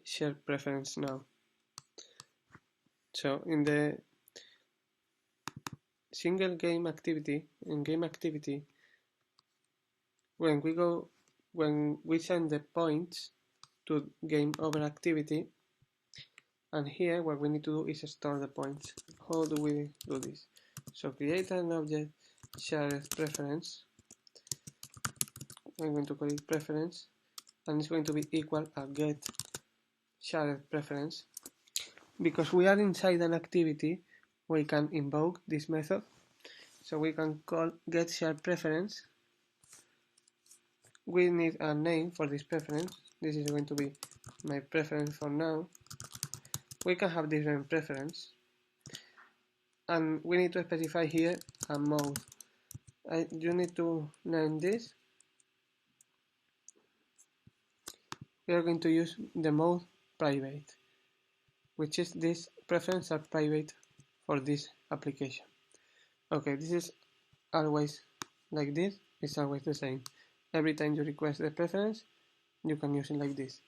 share preference now. So in the single game activity, in game activity, when we send the points to game over activity, and here what we need to do is store the points. How do we do this? So create an object shared preference. I'm going to call it preference, and it's going to be equal a get shared preference. Because we are inside an activity, we can invoke this method. So we can call get shared preference. We need a name for this preference. This is going to be my preference for now. We can have different preference, and we need to specify here a mode. You need to name this. We are going to use the mode private, which is this preference are private for this application. Okay, this is always like this. It's always the same. Every time you request the preference, you can use it like this.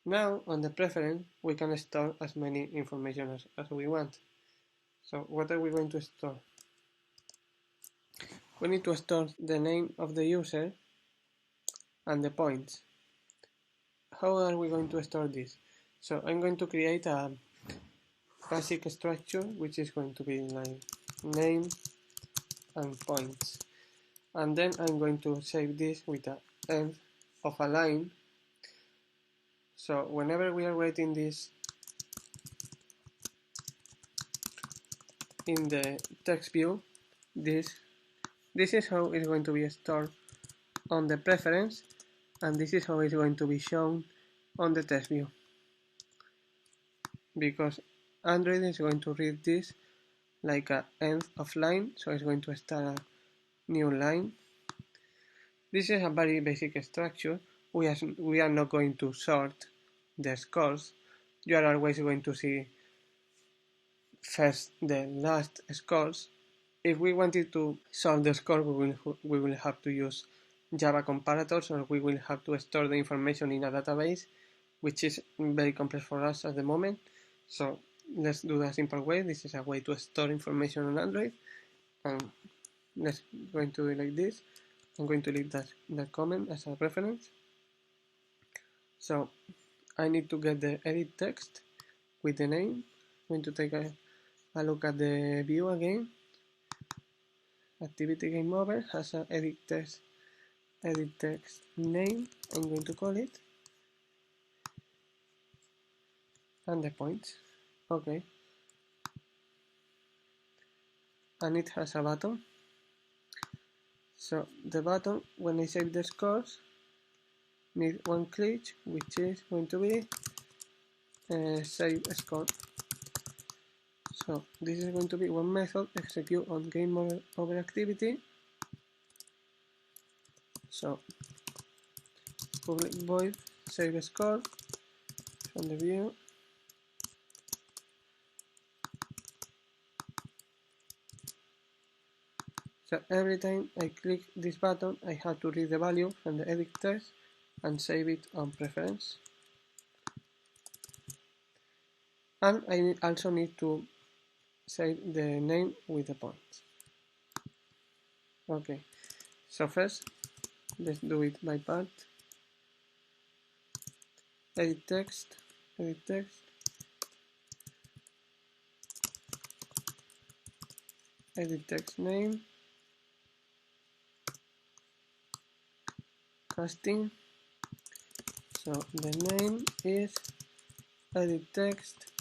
Now, on the preference, we can store as many information as we want. So, what are we going to store? We need to store the name of the user and the points. How are we going to store this? So, I'm going to create a basic structure, which is going to be like name and points. And then I'm going to save this with the end of a line. So whenever we are writing this in the text view, this is how it's going to be stored on the preference, and this is how it's going to be shown on the text view. Because Android is going to read this like an end of line, so it's going to start a new line. This is a very basic structure. We are not going to sort the scores. You are always going to see first the last scores. If we wanted to sort the score, we will have to use Java comparators, or we will have to store the information in a database, which is very complex for us at the moment. So let's do the simple way. This is a way to store information on Android, and let's going to do it like this. I'm going to leave that comment as a reference. So I need to get the edit text with the name. I'm going to take a look at the view again. Activity game over has an edit text name. I'm going to call it, and the points. Okay. And it has a button. So the button, when I save the scores, need one click, which is going to be save score. So this is going to be one method execute on game over activity. So public void save score from the view. So every time I click this button, I have to read the value from the edit text and save it on preference. And I also need to save the name with the points. Okay, so first let's do it by part. Edit text, edit text name, casting. So the name is edit text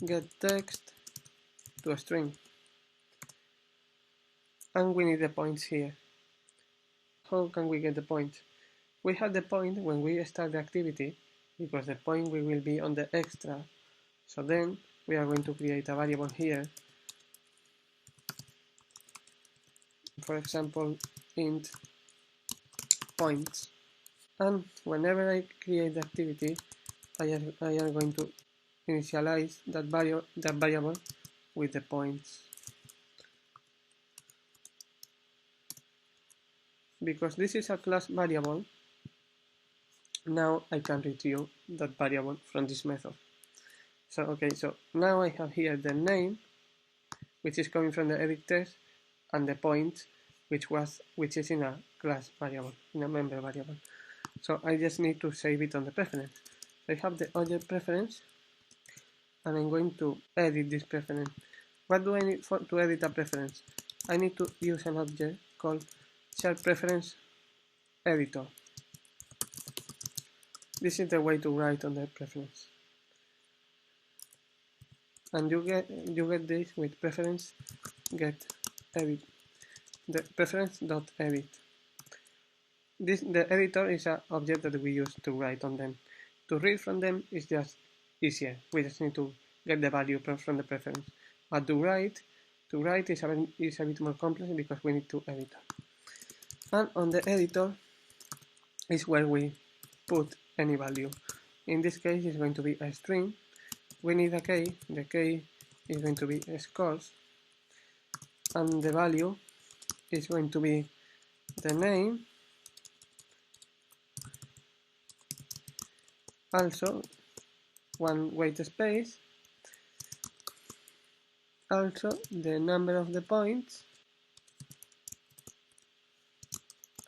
get text to a string, and we need the points here. How can we get the point? We have the point when we start the activity, because the point will be on the extra. So then we are going to create a variable here, for example int points, and whenever I create the activity, I am going to initialize that variable with the points. Because this is a class variable, now I can retrieve that variable from this method. So okay, so now I have here the name, which is coming from the edit text, and the point, which is in a class variable, in a member variable. So I just need to save it on the preference. I have the object preference, and I'm going to edit this preference. What do I need to edit a preference? I need to use an object called SharePreference Editor. This is the way to write on the preference. And you get this with preference get edit. The preference.edit. The editor is an object that we use to write on them. To read from them is just easier. We just need to get the value from the preference. But to write is a bit more complex because we need to edit. And on the editor is where we put any value. In this case, it's going to be a string. We need a key. The key is going to be scores, and the value is going to be the name. Also, one white space. Also, the number of the points.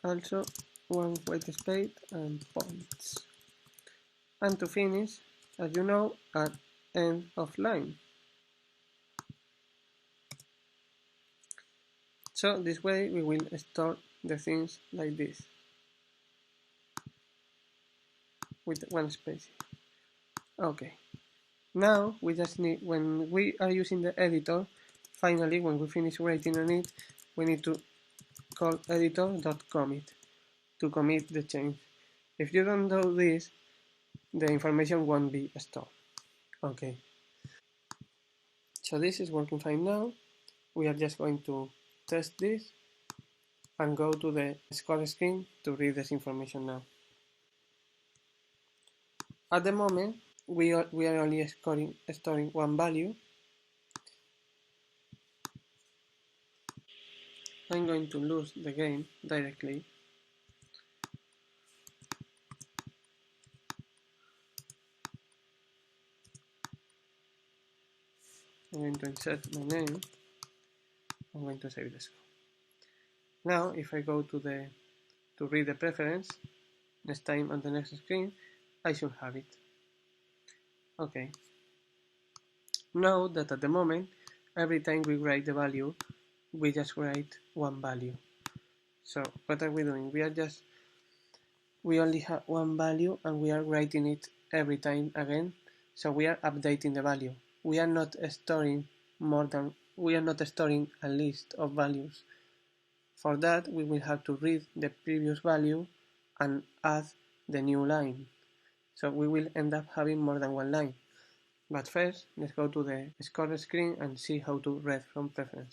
Also, one white space and points. And to finish, as you know, at end of line. So this way we will store the things like this, with one space. Okay. Now we just need, when we are using the editor, finally when we finish writing on it, we need to call editor.commit to commit the change. If you don't do this, the information won't be stored. Okay. So this is working fine now. We are just going to test this and go to the score screen to read this information now. At the moment, we are only storing one value. I'm going to lose the game directly. I'm going to insert my name. I'm going to save the score. Now, if I go to read the preference, next time on the next screen, I should have it. Okay. Note that at the moment, every time we write the value, we just write one value. So what are we doing? We only have one value and we are writing it every time again. So we are updating the value. We are not storing a list of values. For that, we will have to read the previous value and add the new line. So we will end up having more than one line. But first, let's go to the score screen and see how to read from preference.